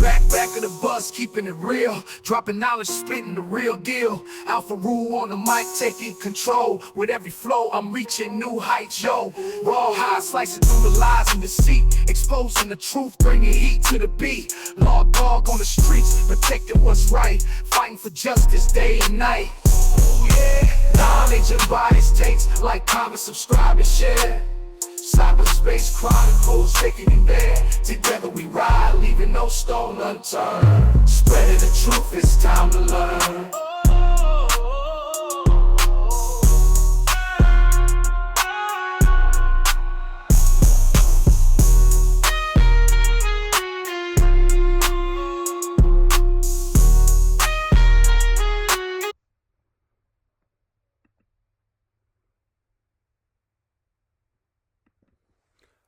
Back of the bus, keeping it real. Dropping knowledge, spitting the real deal. Alpha Rule on the mic, taking control. With every flow, I'm reaching new heights, yo. Raw high, slicing through the lies and deceit. Exposing the truth, bringing heat to the beat. Law dog on the streets, protecting what's right. Fighting for justice day and night. Yeah, knowledge and bodies takes. Like, comment, subscribe, and share. Cyberspace Chronicles, taking you there. Together we ride, leaving no stone unturned. Spreading the truth, it's time to learn.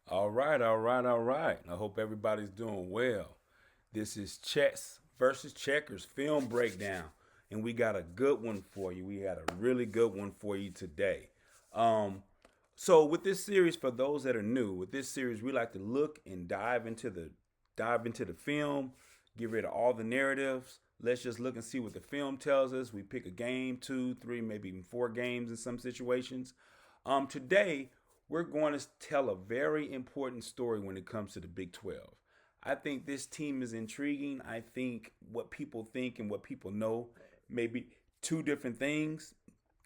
All right. I hope everybody's doing well. This is Chess versus Checkers film breakdown, and we got a good one for you. We got a really good one for you today. So with this series, for those that are new, with this series, we like to look and dive into the film, get rid of all the narratives. Let's just look and see what the film tells us. We pick a game, 2, 3, maybe even 4 games in some situations. Today, we're going to tell a very important story when it comes to the Big 12. I think this team is intriguing. I think what people think and what people know may be two different things.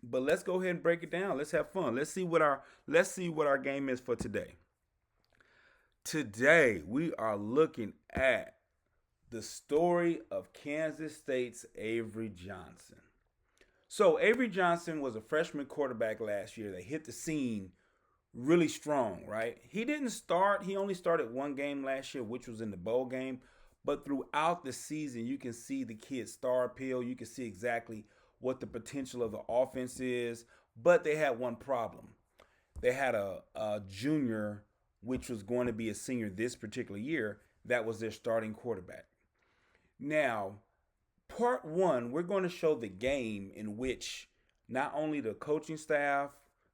But let's go ahead and break it down. Let's have fun. Let's see what our game is for today. Today, we are looking at the story of Kansas State's Avery Johnson. So Avery Johnson was a freshman quarterback last year that hit the scene really strong, right? He didn't start. He only started one game last year, which was in the bowl game. But throughout the season, you can see the kid's star appeal. You can see exactly what the potential of the offense is. But they had one problem. They had a junior, which was going to be a senior this particular year, that was their starting quarterback. Now, part 1, we're going to show the game in which not only the coaching staff,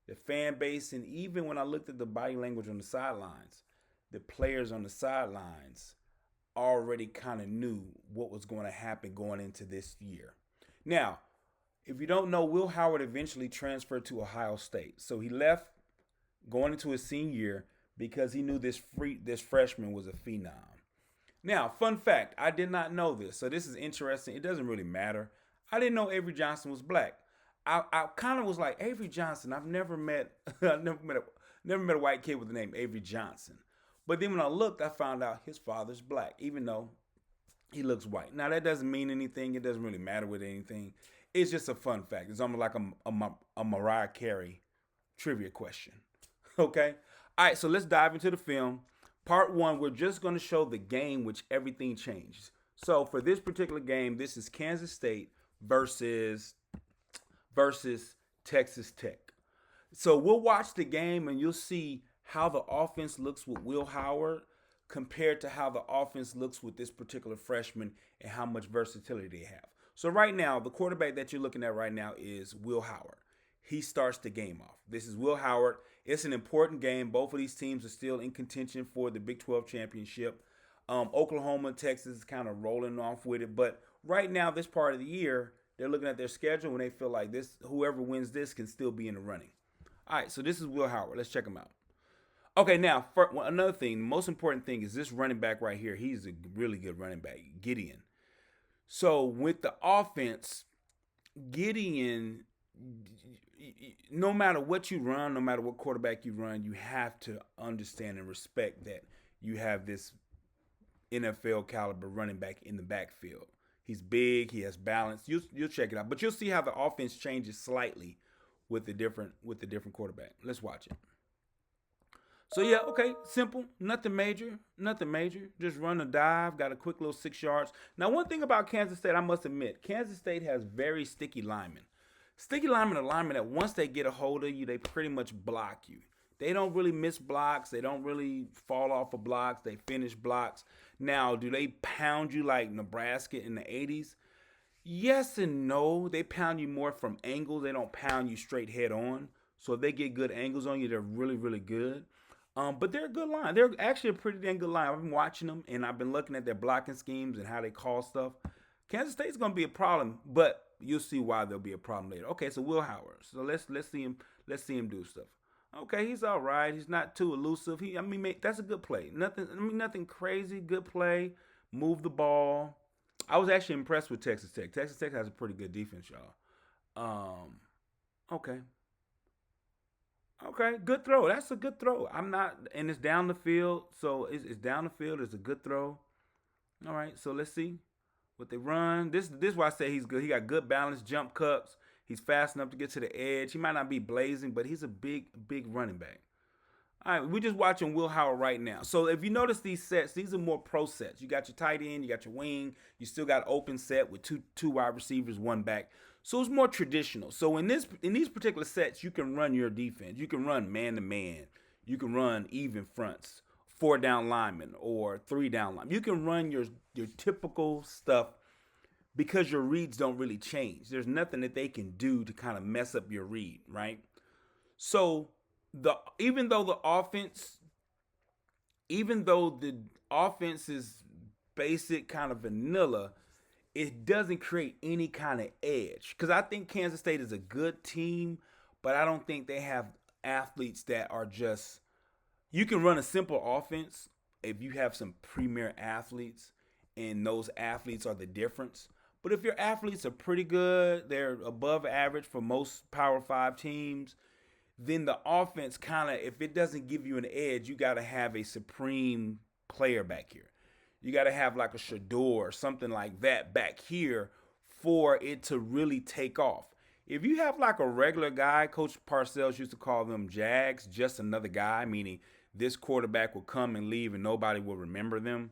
the fan base, and even when I looked at the body language on the sidelines, the players on the sidelines already kind of knew what was going to happen going into this year. Now, if you don't know, Will Howard eventually transferred to Ohio State. So he left going into his senior year because he knew this freshman was a phenom. Now, fun fact, I did not know this, so this is interesting. It doesn't really matter. I didn't know Avery Johnson was black. I kind of was like, Avery Johnson. I've never met a white kid with the name Avery Johnson. But then when I looked, I found out his father's black, even though he looks white. Now that doesn't mean anything. It doesn't really matter with anything. It's just a fun fact. It's almost like a Mariah Carey trivia question. Okay. All right. So let's dive into the film. Part 1, we're just going to show the game which everything changed. So for this particular game, this is Kansas State versus Texas Tech. So we'll watch the game and you'll see how the offense looks with Will Howard compared to how the offense looks with this particular freshman and how much versatility they have. So right now, the quarterback that you're looking at right now is Will Howard. He starts the game off. This is Will Howard. It's an important game. Both of these teams are still in contention for the Big 12 championship. Oklahoma and Texas is kind of rolling off with it. But right now, this part of the year, they're looking at their schedule and they feel like whoever wins this can still be in the running. All right, so this is Will Howard. Let's check him out. Okay, now, another thing, the most important thing is this running back right here. He's a really good running back, Gideon. So with the offense, Gideon, no matter what you run, no matter what quarterback you run, you have to understand and respect that you have this NFL caliber running back in the backfield. He's big. He has balance. You'll check it out, but you'll see how the offense changes slightly with the different quarterback. Let's watch it. So yeah, okay, simple, nothing major. Just run a dive. Got a quick little 6 yards. Now, one thing about Kansas State, I must admit, Kansas State has very sticky linemen. Sticky linemen are linemen that once they get a hold of you, they pretty much block you. They don't really miss blocks. They don't really fall off of blocks. They finish blocks. Now, do they pound you like Nebraska in the 80s? Yes and no. They pound you more from angles. They don't pound you straight head on. So if they get good angles on you, they're really, really good. But they're a good line. They're actually a pretty dang good line. I've been watching them, and I've been looking at their blocking schemes and how they call stuff. Kansas State's gonna be a problem, but you'll see why there'll be a problem later. Okay, so Will Howard. So let's see him do stuff. Okay, he's all right. He's not too elusive. That's a good play. Nothing crazy. Good play. Move the ball. I was actually impressed with Texas Tech. Texas Tech has a pretty good defense, y'all. Okay. Okay, good throw. That's a good throw. And it's down the field. So it's down the field. It's a good throw. All right, so let's see what they run. This is why I say he's good. He got good balance, jump cuts. He's fast enough to get to the edge. He might not be blazing, but he's a big running back. All right, we're just watching Will Howard right now. So if you notice these sets, these are more pro sets. You got your tight end, you got your wing, you still got open set with two wide receivers, one back. So it's more traditional. So in these particular sets, you can run your defense. You can run man-to-man. You can run even fronts, 4 down linemen or 3 down linemen. You can run your typical stuff because your reads don't really change. There's nothing that they can do to kind of mess up your read, right? So even though the offense is basic, kind of vanilla, it doesn't create any kind of edge. Because I think Kansas State is a good team, but I don't think they have athletes that are just... You can run a simple offense if you have some premier athletes, and those athletes are the difference. But if your athletes are pretty good, they're above average for most Power 5 teams, then the offense kind of, if it doesn't give you an edge, you got to have a supreme player back here. You got to have like a Shador or something like that back here for it to really take off. If you have like a regular guy, Coach Parcells used to call them Jags, just another guy, meaning this quarterback will come and leave and nobody will remember them,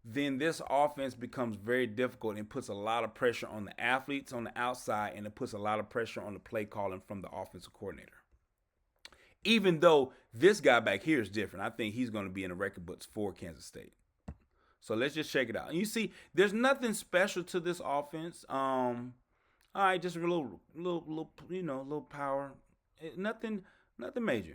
then this offense becomes very difficult and puts a lot of pressure on the athletes on the outside, and it puts a lot of pressure on the play calling from the offensive coordinator. Even though this guy back here is different, I think he's going to be in the record books for Kansas State. So let's just check it out. And you see, there's nothing special to this offense. All right, just a little power. Nothing major.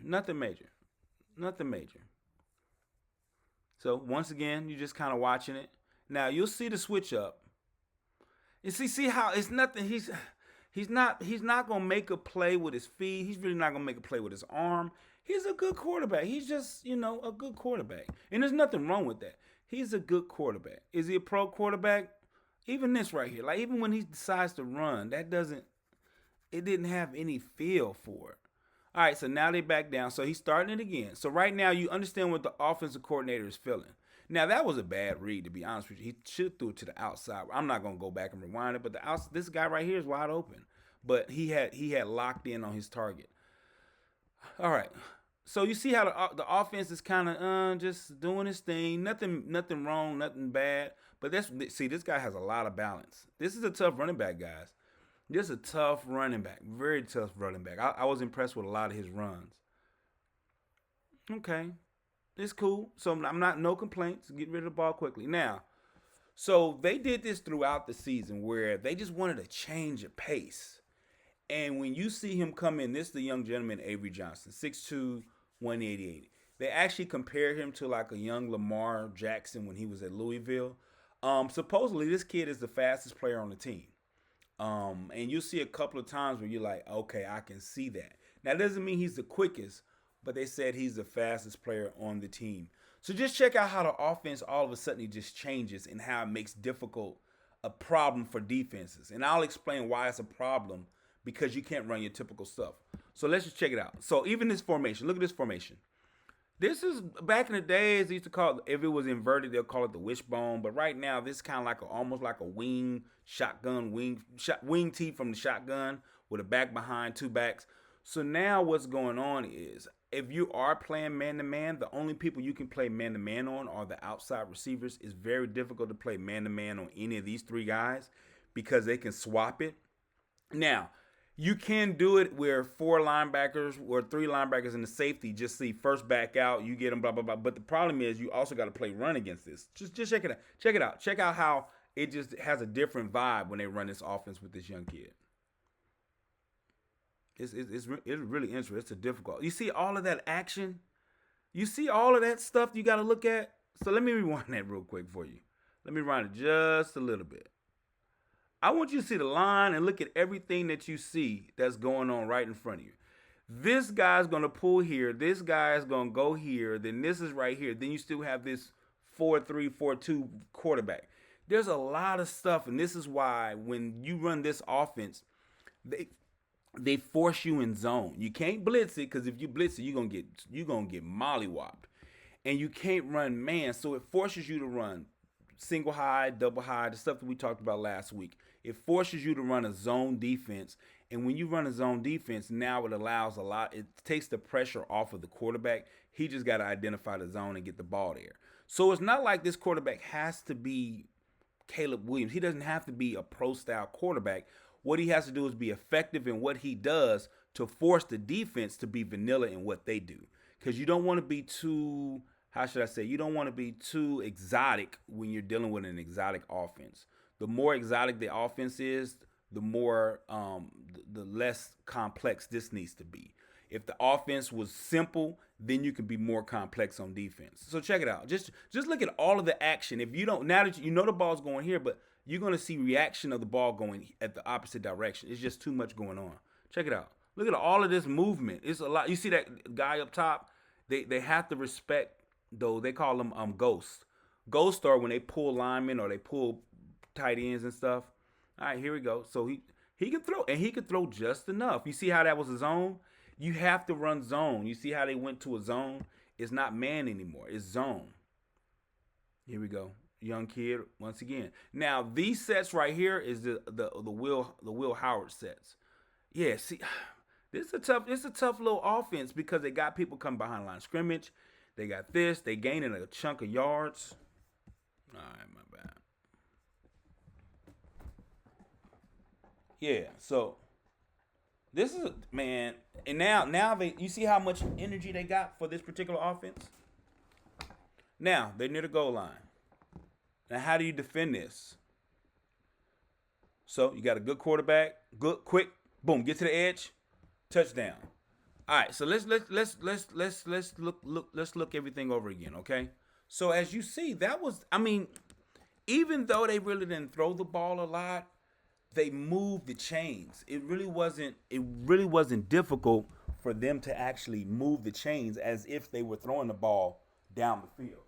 So once again, you're just kind of watching it. Now you'll see the switch up. You see how it's nothing. He's not gonna make a play with his feet. He's really not gonna make a play with his arm. He's a good quarterback. He's just a good quarterback, and there's nothing wrong with that. He's a good quarterback. Is he a pro quarterback? Even this right here, like even when he decides to run, it didn't have any feel for it. All right, so now they back down. So he's starting it again. So right now you understand what the offensive coordinator is feeling. Now that was a bad read, to be honest with you. He should have threw it to the outside. I'm not gonna go back and rewind it, but this guy right here is wide open. But he had locked in on his target. All right. So you see how the offense is kind of just doing his thing. Nothing wrong, nothing bad. But this guy has a lot of balance. This is a tough running back, guys. This is a tough running back. Very tough running back. I was impressed with a lot of his runs. Okay. It's cool. So I'm no complaints. Get rid of the ball quickly. Now, so they did this throughout the season where they just wanted a change of pace. And when you see him come in, this is the young gentleman, Avery Johnson, 6'2", 188. They actually compared him to like a young Lamar Jackson when he was at Louisville. Supposedly, this kid is the fastest player on the team. And you'll see a couple of times where you're like, okay, I can see that. Now, that doesn't mean he's the quickest, but they said he's the fastest player on the team. So just check out how the offense all of a sudden just changes and how it makes difficult a problem for defenses. And I'll explain why it's a problem, because you can't run your typical stuff. So let's just check it out. So even this formation, look at this formation. This is back in the days, they used to call it, if it was inverted, they'll call it the wishbone. But right now, this is kind of like almost like a wing tee from the shotgun with a back behind, 2 backs. So now what's going on is, if you are playing man-to-man, the only people you can play man-to-man on are the outside receivers. It's very difficult to play man-to-man on any of these 3 guys because they can swap it. Now, you can do it where 4 linebackers or 3 linebackers and the safety just see first back out, you get them, blah, blah, blah. But the problem is you also got to play run against this. Just check it out. Check it out. Check out how it just has a different vibe when they run this offense with this young kid. It's really interesting. It's a difficult. You see all of that action? You see all of that stuff you got to look at? So let me rewind that real quick for you. Let me rewind it just a little bit. I want you to see the line and look at everything that you see that's going on right in front of you. This guy's going to pull here. This guy's going to go here. Then this is right here. Then you still have this 4-3, 4-2 quarterback. There's a lot of stuff, and this is why when you run this offense, they force you in zone. You can't blitz it, because if you blitz it, you're gonna get mollywopped. And you can't run man, so it forces you to run single high, double high, the stuff that we talked about last week. It forces you to run a zone defense. And when you run a zone defense, now it takes the pressure off of the quarterback. He just got to identify the zone and get the ball there. So it's not like this quarterback has to be Caleb Williams. He doesn't have to be a pro-style quarterback. What he has to do is be effective in what he does to force the defense to be vanilla in what they do. Because you don't want to be too, you don't want to be too exotic when you're dealing with an exotic offense. The more exotic the offense is, the more, the less complex this needs to be. If the offense was simple, then you can be more complex on defense. So check it out. Just look at all of the action. If you don't, now that you know the ball's going here, but you're going to see reaction of the ball going at the opposite direction. It's just too much going on. Check it out. Look at all of this movement. It's a lot. You see that guy up top? They have to respect, though. They call them ghosts. Ghosts are when they pull linemen or they pull tight ends and stuff. All right, here we go. So he can throw, and he can throw just enough. You see how that was a zone? You have to run zone. You see how they went to a zone? It's not man anymore. It's zone. Here we go. Young kid once again. Now these sets right here is the Will Howard sets. Yeah, see, it's a tough little offense because they got people coming behind line of scrimmage. They got this. They gaining a chunk of yards. All right, my bad. Yeah, so this is man, and now you see how much energy they got for this particular offense. Now they're near the goal line. Now, how do you defend this? So you got a good quarterback, good, quick, boom, get to the edge, touchdown. All right, so let's look everything over again, okay? So as you see, that was, even though they really didn't throw the ball a lot, they moved the chains. It really wasn't difficult for them to actually move the chains as if they were throwing the ball down the field.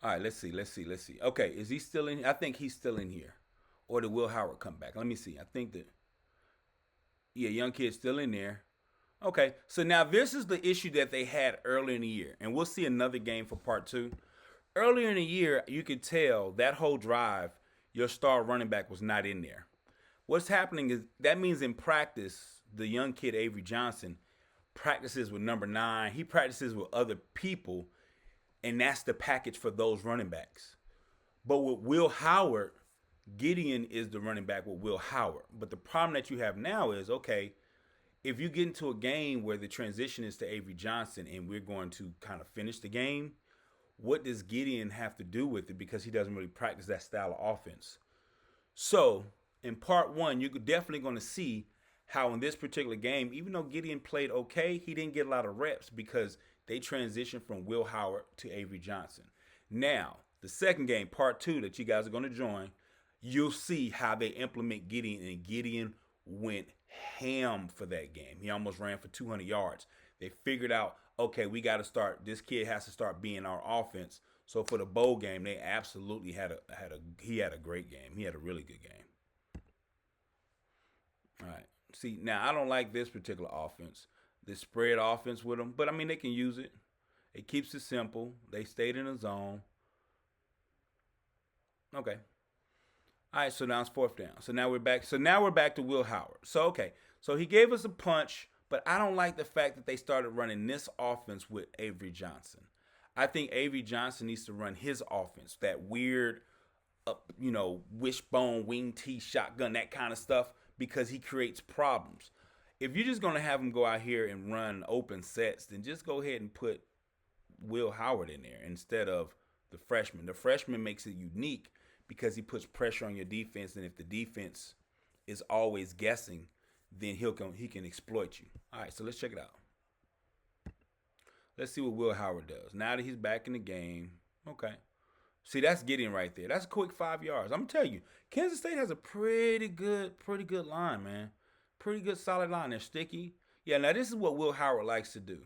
All right, let's see. Okay, is he still in? I think he's still in here. Or did Will Howard come back? Let me see. I think that, yeah, young kid's still in there. Okay, so now this is the issue that they had earlier in the year. And we'll see another game for part 2. Earlier in the year, you could tell that whole drive, your star running back was not in there. What's happening is that means in practice, the young kid, Avery Johnson, practices with number 9. He practices with other people. And that's the package for those running backs. But with Will Howard, Gideon is the running back with Will Howard. But the problem that you have now is, okay, if you get into a game where the transition is to Avery Johnson and we're going to kind of finish the game, what does Gideon have to do with it? Because he doesn't really practice that style of offense. So in part 1, you're definitely going to see how in this particular game, even though Gideon played okay, he didn't get a lot of reps because they transitioned from Will Howard to Avery Johnson. Now, the second game, part 2, that you guys are going to join, you'll see how they implement Gideon, and Gideon went ham for that game. He almost ran for 200 yards. They figured out, okay, we got to start, this kid has to start being our offense. So for the bowl game, they absolutely had a great game. He had a really good game. All right. See, now I don't like this particular offense. This spread offense with them. But, they can use it. It keeps it simple. They stayed in a zone. Okay. All right, so now it's 4th down. So now we're back to Will Howard. So, okay. So he gave us a punch, but I don't like the fact that they started running this offense with Avery Johnson. I think Avery Johnson needs to run his offense, that weird, wishbone, wing T, shotgun, that kind of stuff, because he creates problems. If you're just going to have him go out here and run open sets, then just go ahead and put Will Howard in there instead of the freshman. The freshman makes it unique because he puts pressure on your defense. And if the defense is always guessing, then he can exploit you. All right, so let's check it out. Let's see what Will Howard does. Now that he's back in the game. Okay. See, that's Gideon right there. That's a quick 5 yards. I'm going to tell you, Kansas State has a pretty good line, man. Pretty good, solid line. They're sticky. Yeah, now this is what Will Howard likes to do.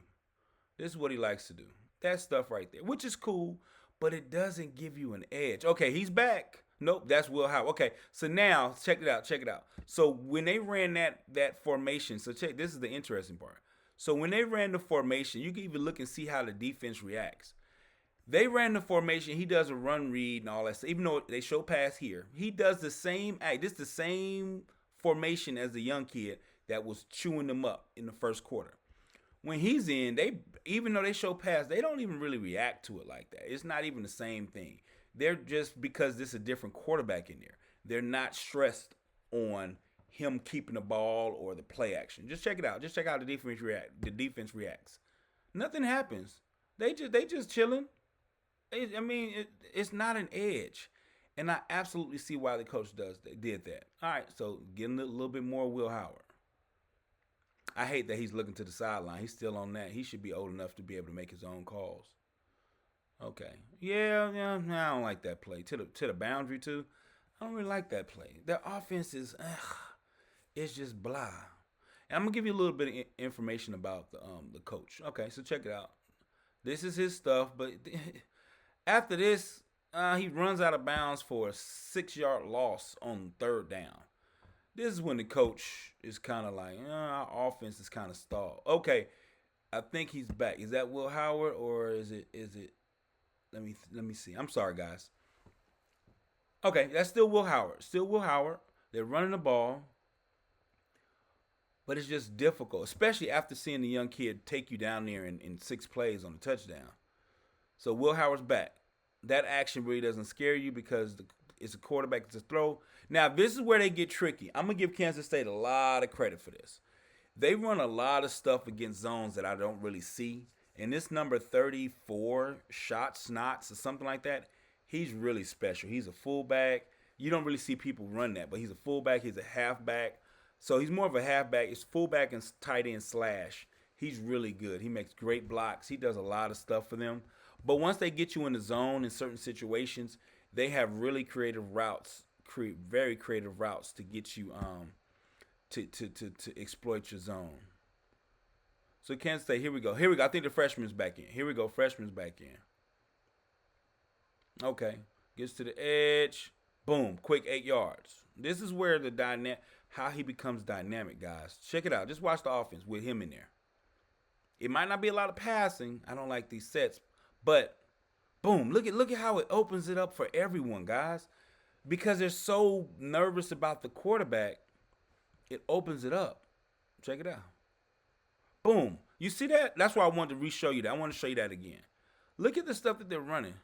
This is what he likes to do. That stuff right there, which is cool, but it doesn't give you an edge. Okay, he's back. Nope, that's Will Howard. Okay, so now, check it out. So when they ran that formation, so this is the interesting part. So when they ran the formation, you can even look and see how the defense reacts. They ran the formation. He does a run read and all that stuff. Even though they show pass here, he does the same act. This is the same formation as the young kid that was chewing them up in the first quarter. When he's in, even though they show pass, they don't even really react to it like that. It's not even the same thing. They're just, because this is a different quarterback in there, they're not stressed on him keeping the ball or the play action. Just check it out. Just check out the defense reacts. Nothing happens. They just chilling. It's not an edge. And I absolutely see why the coach did that. All right, so getting a little bit more Will Howard. I hate that he's looking to the sideline. He's still on that. He should be old enough to be able to make his own calls. Okay. Yeah, I don't like that play. To the boundary, too. I don't really like that play. Their offense is, it's just blah. And I'm going to give you a little bit of information about the coach. Okay, so check it out. This is his stuff, but after this, he runs out of bounds for a 6-yard loss on third down. This is when the coach is kind of like, our offense is kind of stalled. Okay, I think he's back. Is that Will Howard or is it? Let me see. I'm sorry, guys. Okay, that's still Will Howard. They're running the ball, but it's just difficult, especially after seeing the young kid take you down there in 6 plays on a touchdown. So Will Howard's back. That action really doesn't scare you because it's a quarterback, it's a throw. Now, this is where they get tricky. I'm going to give Kansas State a lot of credit for this. They run a lot of stuff against zones that I don't really see. And this number 34, Snots or something like that, he's really special. He's a fullback. You don't really see people run that, but he's a fullback. He's a halfback. So he's more of a halfback. It's fullback and tight end slash. He's really good. He makes great blocks. He does a lot of stuff for them. But once they get you in the zone in certain situations, they have really creative routes, very creative routes to get you to exploit your zone. So Kansas State, here we go. I think the freshman's back in. Here we go. Freshman's back in. Okay. Gets to the edge. Boom. Quick 8 yards. This is where how he becomes dynamic, guys. Check it out. Just watch the offense with him in there. It might not be a lot of passing. I don't like these sets. But, boom. Look at how it opens it up for everyone, guys. Because they're so nervous about the quarterback, it opens it up. Check it out. Boom. You see that? That's why I wanted to re-show you that. I want to show you that again. Look at the stuff that they're running.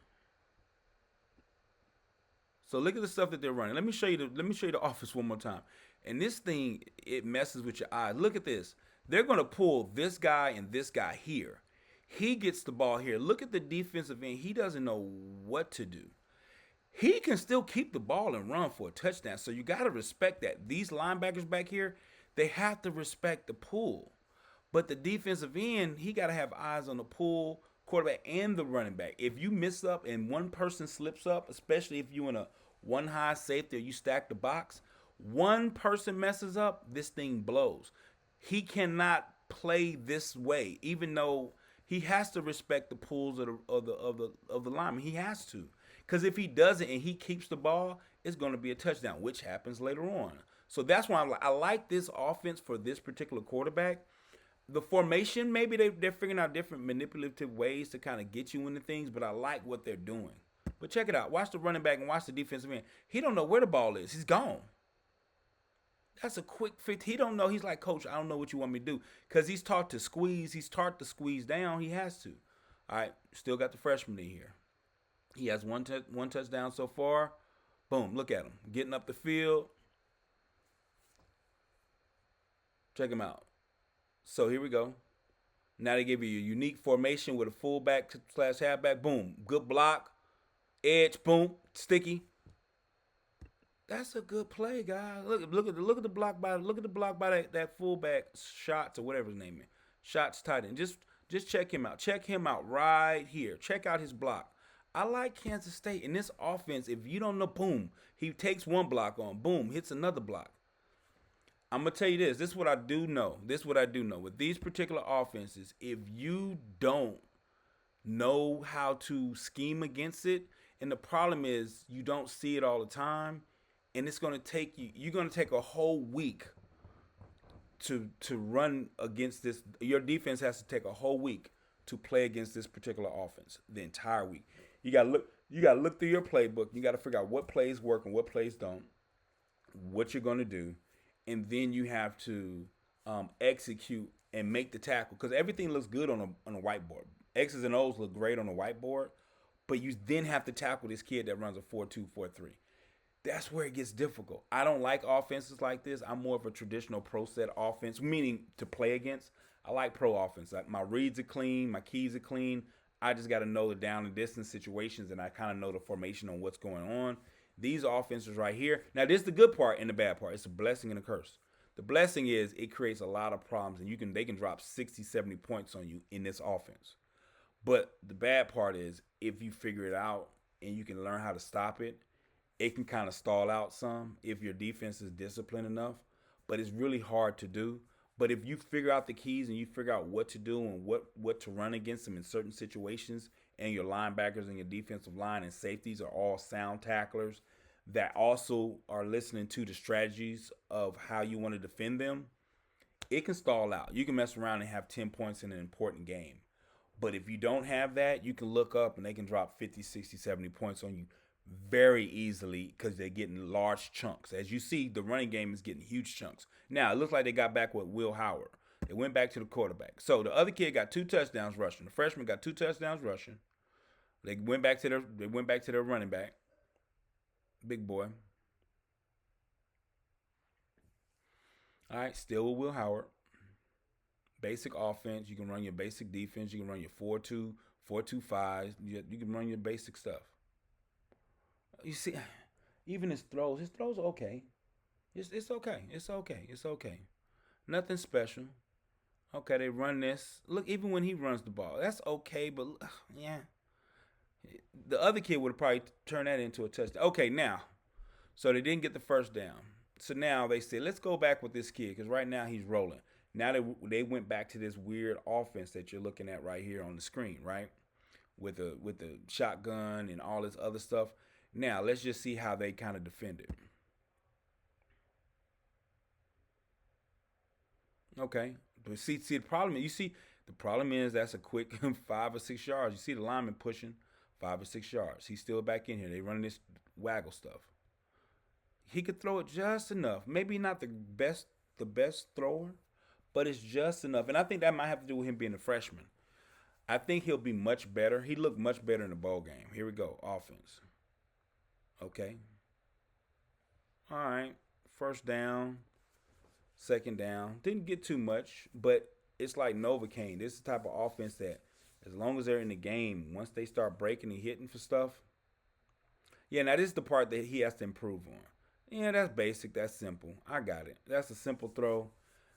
So look at the stuff that they're running. Let me show you the offense one more time. And this thing, it messes with your eyes. Look at this. They're going to pull this guy and this guy here. He gets the ball here. Look at the defensive end. He doesn't know what to do. He can still keep the ball and run for a touchdown. So you got to respect that. These linebackers back here, they have to respect the pull. But the defensive end, he got to have eyes on the pull, quarterback, and the running back. If you miss up and one person slips up, especially if you're in a one high safety or you stack the box, one person messes up, this thing blows. He cannot play this way, even though he has to respect the pulls of the lineman. He has to. Because if he doesn't and he keeps the ball, it's going to be a touchdown, which happens later on. So that's why I like this offense for this particular quarterback. The formation, maybe they're figuring out different manipulative ways to kind of get you into things, but I like what they're doing. But check it out. Watch the running back and watch the defensive end. He don't know where the ball is. He's gone. That's a quick fit. He don't know. He's like, Coach, I don't know what you want me to do. Because he's taught to squeeze. He's taught to squeeze down. He has to. All right. Still got the freshman in here. He has one touchdown so far. Boom. Look at him. Getting up the field. Check him out. So here we go. Now they give you a unique formation with a fullback / halfback. Boom. Good block. Edge. Boom. Sticky. That's a good play, guys. Look at the block by that fullback shots or whatever his name is. Shots tight end. Just check him out. Check him out right here. Check out his block. I like Kansas State in this offense. If you don't know, boom, he takes one block on, boom, hits another block. I'm gonna tell you this. This is what I do know. This is what I do know with these particular offenses. If you don't know how to scheme against it, and the problem is you don't see it all the time, and it's going to take you. You're going to take a whole week to run against this. Your defense has to take a whole week to play against this particular offense. The entire week. You got to look. You got to look through your playbook. You got to figure out what plays work and what plays don't. What you're going to do, and then you have to execute and make the tackle because everything looks good on a whiteboard. X's and O's look great on a whiteboard, but you then have to tackle this kid that runs a 4-2, 4-3. That's where it gets difficult. I don't like offenses like this. I'm more of a traditional pro set offense, meaning to play against. I like pro offense. Like my reads are clean, my keys are clean. I just got to know the down and distance situations, and I kind of know the formation on what's going on. These offenses right here. Now, this is the good part and the bad part. It's a blessing and a curse. The blessing is it creates a lot of problems, and they can drop 60, 70 points on you in this offense. But the bad part is if you figure it out and you can learn how to stop it, it can kind of stall out some if your defense is disciplined enough. But it's really hard to do. But if you figure out the keys and you figure out what to do and what to run against them in certain situations, and your linebackers and your defensive line and safeties are all sound tacklers that also are listening to the strategies of how you want to defend them, it can stall out. You can mess around and have 10 points in an important game. But if you don't have that, you can look up and they can drop 50, 60, 70 points on you very easily because they're getting large chunks. As you see, the running game is getting huge chunks. Now, it looks like they got back with Will Howard. They went back to the quarterback. So the other kid got 2 touchdowns rushing. The freshman got 2 touchdowns rushing. They went back to their running back. Big boy. All right, still with Will Howard. Basic offense. You can run your basic defense. You can run your 4-2, 4-2-5. You can run your basic stuff. You see, even his throws are okay. It's okay. It's okay. It's okay. Nothing special. Okay, they run this. Look, even when he runs the ball, that's okay, but yeah. The other kid would have probably turned that into a touchdown. Okay, now, so they didn't get the first down. So now they said, let's go back with this kid because right now he's rolling. Now they went back to this weird offense that you're looking at right here on the screen, right? With the shotgun and all this other stuff. Now, let's just see how they kind of defended. Okay. But see the problem is that's a quick 5 or 6 yards. You see the lineman pushing 5 or 6 yards. He's still back in here. They running this waggle stuff. He could throw it just enough. Maybe not the best thrower, but it's just enough. And I think that might have to do with him being a freshman. I think he'll be much better. He looked much better in the bowl game. Here we go. Offense. Okay. All right. First down. Second down. Didn't get too much, but it's like Novocaine. This is the type of offense that as long as they're in the game, once they start breaking and hitting for stuff. Yeah, now this is the part that he has to improve on. Yeah, that's basic. That's simple. I got it. That's a simple throw.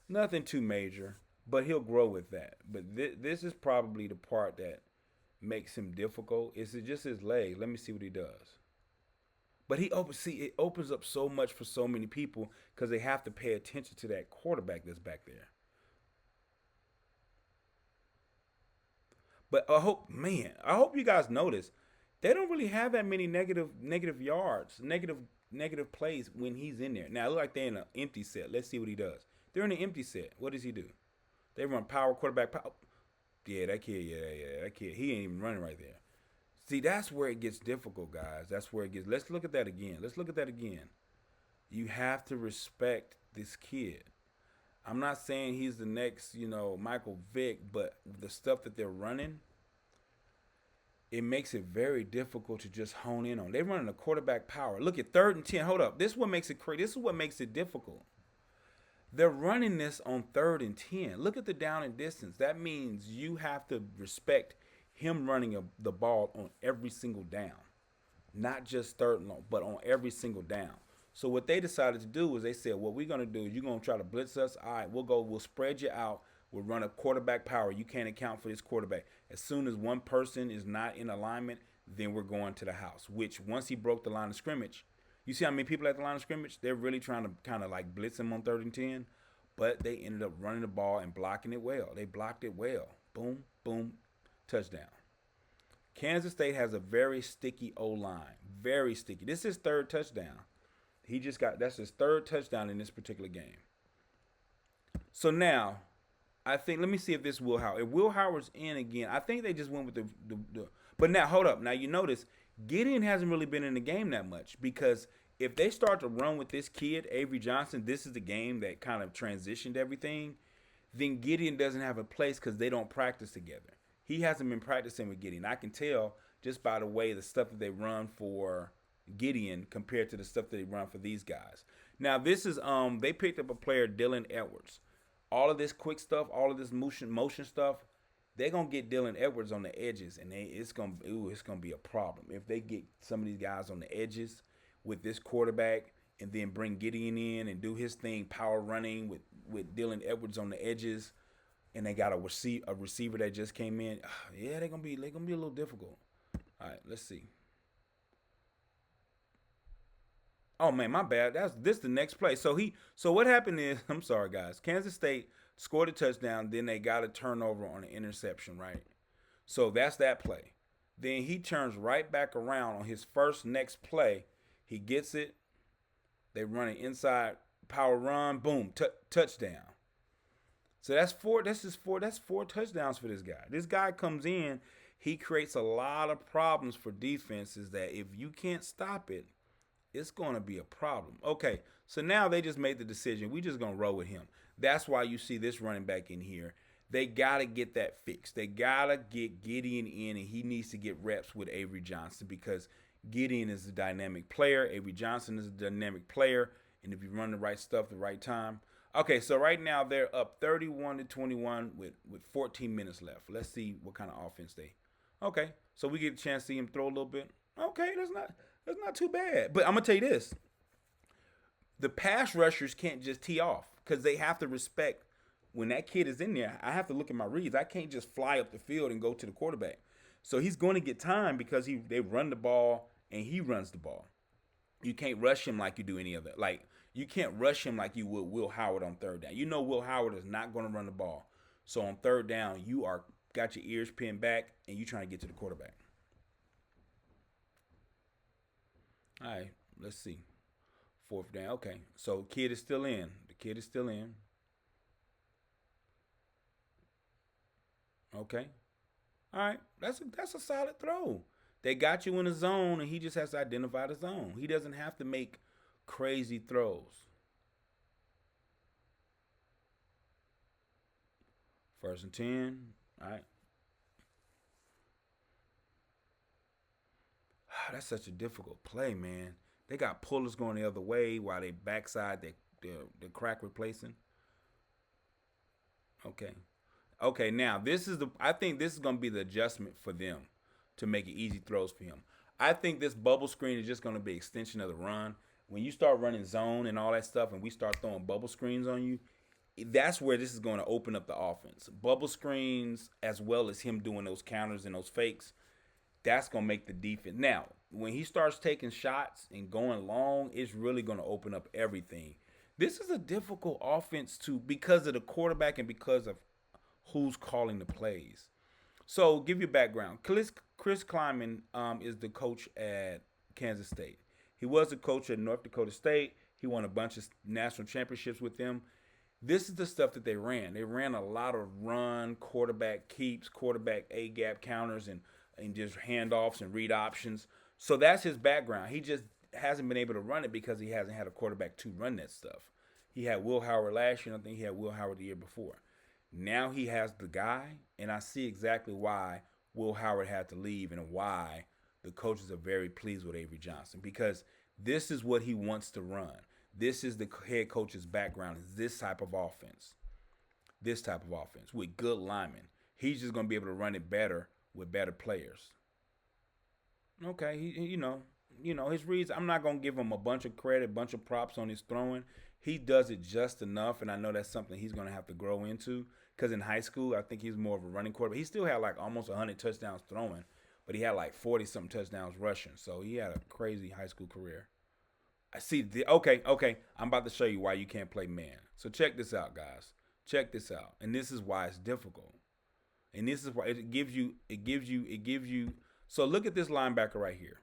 Nothing too major, but he'll grow with that. But this is probably the part that makes him difficult. Is it just his legs? Let me see what he does. But it opens up so much for so many people because they have to pay attention to that quarterback that's back there. But I hope you guys notice they don't really have that many negative yards, negative plays when he's in there. Now it looks like they're in an empty set. Let's see what he does. They're in an empty set. What does he do? They run power quarterback. Yeah, that kid. Yeah, that kid. He ain't even running right there. See, that's where it gets difficult, guys. That's where it gets. Let's look at that again. You have to respect this kid. I'm not saying he's the next, Michael Vick, but the stuff that they're running, it makes it very difficult to just hone in on. They're running a quarterback power. Look at 3rd and 10. Hold up. This is what makes it crazy. This is what makes it difficult. They're running this on 3rd and 10. Look at the down and distance. That means you have to respect him running the ball on every single down. Not just 3rd and long, but on every single down. So what they decided to do was they said, what we're going to do is you're going to try to blitz us. All right, we'll spread you out. We'll run a quarterback power. You can't account for this quarterback. As soon as one person is not in alignment, then we're going to the house, which once he broke the line of scrimmage, you see how many people at the line of scrimmage? They're really trying to kind of like blitz him on 3rd and 10, but they ended up running the ball and blocking it well. They blocked it well. Boom, boom, touchdown. Kansas State has a very sticky O-line. Very sticky. This is his 3rd touchdown. That's his 3rd touchdown in this particular game. So now, I think, let me see if this Will Howard. If Will Howard's in again, I think they just went with the but now, hold up. Now, you notice, Gideon hasn't really been in the game that much because if they start to run with this kid, Avery Johnson, this is the game that kind of transitioned everything, then Gideon doesn't have a place because they don't practice together. He hasn't been practicing with Gideon. I can tell just by the way the stuff that they run for Gideon compared to the stuff that they run for these guys. Now, this is they picked up a player, Dylan Edwards. All of this quick stuff, all of this motion stuff, they're gonna get Dylan Edwards on the edges, and it's gonna be a problem if they get some of these guys on the edges with this quarterback, and then bring Gideon in and do his thing, power running with Dylan Edwards on the edges, and they got a receiver that just came in. Yeah, they're gonna be a little difficult. All right, let's see. Oh man, my bad. This the next play. So what happened is, I'm sorry guys, Kansas State scored a touchdown, then they got a turnover on an interception, right? So that's that play. Then he turns right back around on his next play. He gets it. They run an inside power run, boom, touchdown. So that's four touchdowns for this guy. This guy comes in, he creates a lot of problems for defenses that if you can't stop it, it's going to be a problem. Okay, so now they just made the decision. We just going to roll with him. That's why you see this running back in here. They got to get that fixed. They got to get Gideon in, and he needs to get reps with Avery Johnson because Gideon is a dynamic player. Avery Johnson is a dynamic player, and if you run the right stuff at the right time. Okay, so right now they're up 31-21 with 14 minutes left. Let's see what kind of offense they. Okay, so we get a chance to see him throw a little bit. Okay, that's not too bad. But I'm going to tell you this. The pass rushers can't just tee off because they have to respect when that kid is in there. I have to look at my reads. I can't just fly up the field and go to the quarterback. So he's going to get time because they run the ball and he runs the ball. You can't rush him like you do any other. Like, you can't rush him like you would Will Howard on 3rd down. You know Will Howard is not going to run the ball. So on 3rd down, you got your ears pinned back and you trying to get to the quarterback. All right, let's see. 4th down. Okay, so kid is still in. The kid is still in. Okay. All right, that's a solid throw. They got you in the zone, and he just has to identify the zone. He doesn't have to make crazy throws. 1st and 10. All right. That's such a difficult play, man. They got pullers going the other way while they backside the crack replacing. Okay, now I think this is going to be the adjustment for them to make it easy throws for him. I think this bubble screen is just going to be an extension of the run. When you start running zone and all that stuff and we start throwing bubble screens on you, that's where this is going to open up the offense. Bubble screens as well as him doing those counters and those fakes, that's going to make the defense. Now, when he starts taking shots and going long, it's really going to open up everything. This is a difficult offense because of the quarterback and because of who's calling the plays. So, give you background. Chris Kleiman is the coach at Kansas State. He was a coach at North Dakota State. He won a bunch of national championships with them. This is the stuff that they ran. They ran a lot of run, quarterback keeps, quarterback A-gap counters, and just handoffs and read options. So that's his background. He just hasn't been able to run it because he hasn't had a quarterback to run that stuff. He had Will Howard last year, and I think he had Will Howard the year before. Now he has the guy, and I see exactly why Will Howard had to leave and why the coaches are very pleased with Avery Johnson, because this is what he wants to run. This is the head coach's background, is this type of offense. This type of offense with good linemen. He's just going to be able to run it better with better players. Okay, his reads. I'm not gonna give him a bunch of credit, bunch of props on his throwing. He does it just enough, and I know that's something he's gonna have to grow into. Because in high school, I think he's more of a running quarterback. He still had like almost 100 touchdowns throwing, but he had like 40 something touchdowns rushing. So he had a crazy high school career. I see. Okay. I'm about to show you why you can't play man. So check this out, guys. Check this out, and this is why it's difficult. And this is why it gives you. So look at this linebacker right here.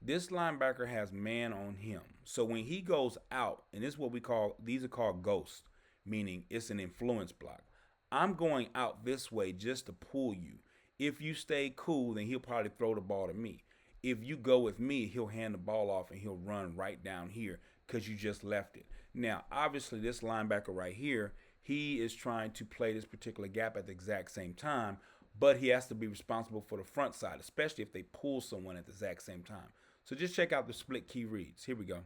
This linebacker has man on him. So when he goes out, and this is what these are called ghosts, meaning it's an influence block. I'm going out this way just to pull you. If you stay cool, then he'll probably throw the ball to me. If you go with me, he'll hand the ball off and he'll run right down here because you just left it. Now, obviously, this linebacker right here, he is trying to play this particular gap at the exact same time, but he has to be responsible for the front side, especially if they pull someone at the exact same time. So just check out the split key reads. Here we go.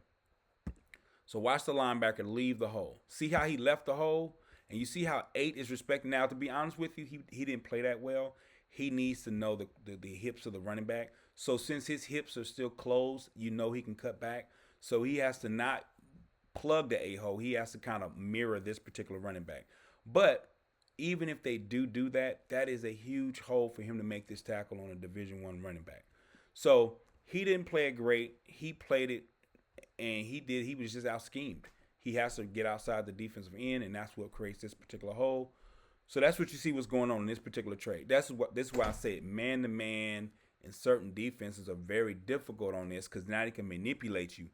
So watch the linebacker leave the hole. See how he left the hole? And you see how 8 is respected. Now, to be honest with you, he didn't play that well. He needs to know the hips of the running back. So since his hips are still closed, he can cut back. So he has to not plug the 8 hole. He has to kind of mirror this particular running back. But even if they do that, that is a huge hole for him to make this tackle on a Division I running back. So he didn't play it great. He played it, and he was just out schemed. He has to get outside the defensive end, and that's what creates this particular hole. So that's what you see what's going on in this particular trade. This is why I say man-to-man and certain defenses are very difficult on this, because now they can manipulate you,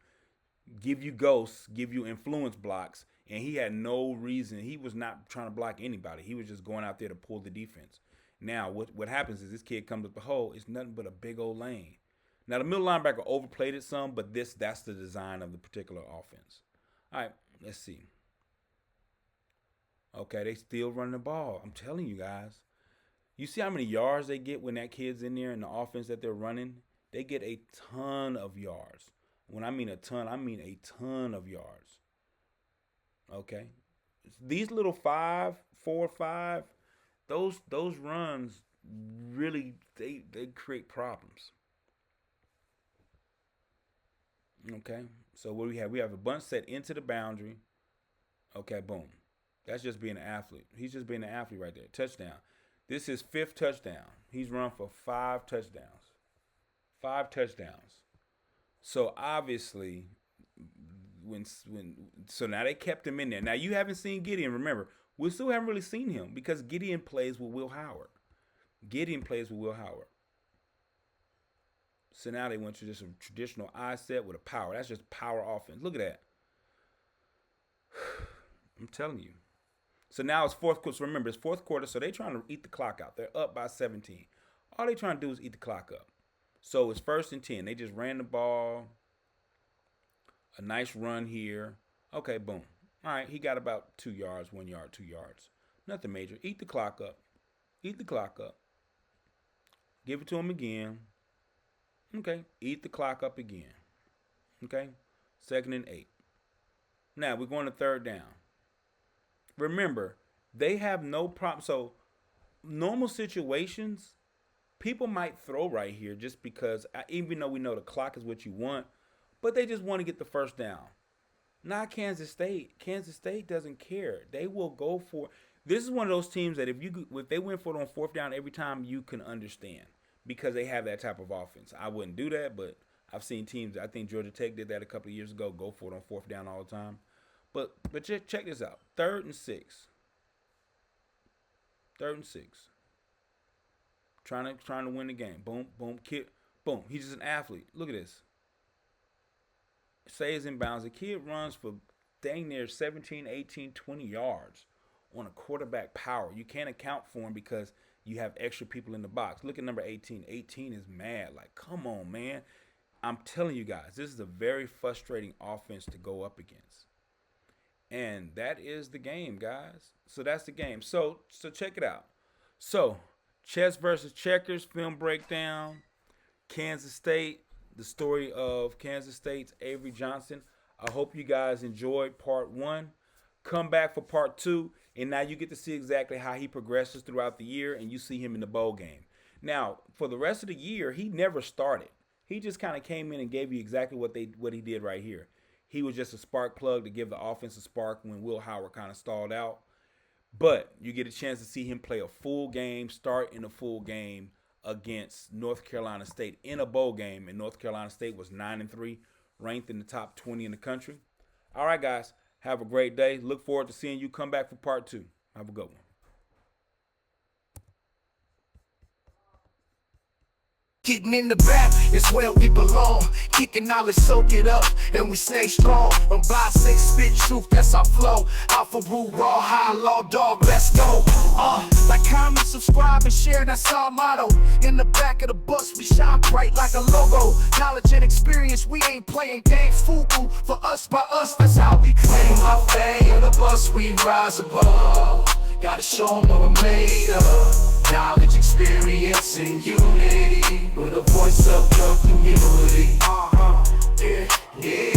give you ghosts, give you influence blocks, and he had no reason. He was not trying to block anybody. He was just going out there to pull the defense. Now, what happens is this kid comes up the hole. It's nothing but a big old lane. Now, the middle linebacker overplayed it some, but that's the design of the particular offense. All right, let's see. Okay, they still running the ball. I'm telling you guys. You see how many yards they get when that kid's in there in the offense that they're running? They get a ton of yards. When I mean a ton, I mean a ton of yards. Okay? These little 5, 4, 5, those runs really, they create problems. Okay? So what we have? We have a bunch set into the boundary. Okay, boom. That's just being an athlete. He's just being an athlete right there. Touchdown. This is 5th touchdown. He's run for 5 touchdowns. 5 touchdowns. So obviously, so now they kept him in there. Now you haven't seen Gideon. Remember, we still haven't really seen him because Gideon plays with Will Howard. So now they went to just a traditional I set with a power. That's just power offense. Look at that. I'm telling you. So now it's fourth quarter. So remember, it's fourth quarter, so they're trying to eat the clock out. They're up by 17. All they're trying to do is eat the clock up. So it's 1st and 10. They just ran the ball. A nice run here. Okay, boom. All right, he got about 2 yards, 1 yard, 2 yards. Nothing major. Eat the clock up. Eat the clock up. Give it to him again. Okay, eat the clock up again. Okay, 2nd and 8. Now we're going to 3rd down. Remember, they have no problem. So, normal situations, people might throw right here just because, even though we know the clock is what you want, but they just want to get the 1st down. Not Kansas State. Kansas State doesn't care. They will go for. This is one of those teams that if they went for it on 4th down every time, you can understand because they have that type of offense. I wouldn't do that, but I've seen teams. I think Georgia Tech did that a couple of years ago. Go for it on 4th down all the time. But check this out. 3rd and 6. 3rd and 6. Trying to win the game. Boom, boom, kid. Boom. He's just an athlete. Look at this. Stays in bounds. The kid runs for dang near 17, 18, 20 yards on a quarterback power. You can't account for him because you have extra people in the box. Look at number 18. 18 is mad. Like, come on, man. I'm telling you guys, this is a very frustrating offense to go up against. And that is the game, guys. So that's the game. So check it out. So, chess versus checkers, film breakdown. Kansas State, the story of Kansas State's Avery Johnson. I hope you guys enjoyed part 1. Come back for part 2, and now you get to see exactly how he progresses throughout the year, and you see him in the bowl game. Now, for the rest of the year, he never started. He just kind of came in and gave you exactly what he did right here. He was just a spark plug to give the offense a spark when Will Howard kind of stalled out. But you get a chance to see him play a full game, start in a full game against North Carolina State in a bowl game. And North Carolina State was 9-3, ranked in the top 20 in the country. All right, guys, have a great day. Look forward to seeing you come back for part 2. Have a good one. Getting in the back is where we belong. Kicking knowledge, soak it up, and we stay strong. From by 6, spit truth, that's our flow. Alpha rule, raw, high, law, dog, let's go. Like, comment, subscribe, and share, that's our motto. In the back of the bus, we shine bright like a logo. Knowledge and experience, we ain't playing games. Fubu, for us, by us, that's how we claim our fame. On the bus, we rise above. Gotta show them what we're made of. Knowledge, experience, and unity. With a voice of the community. Yeah, yeah.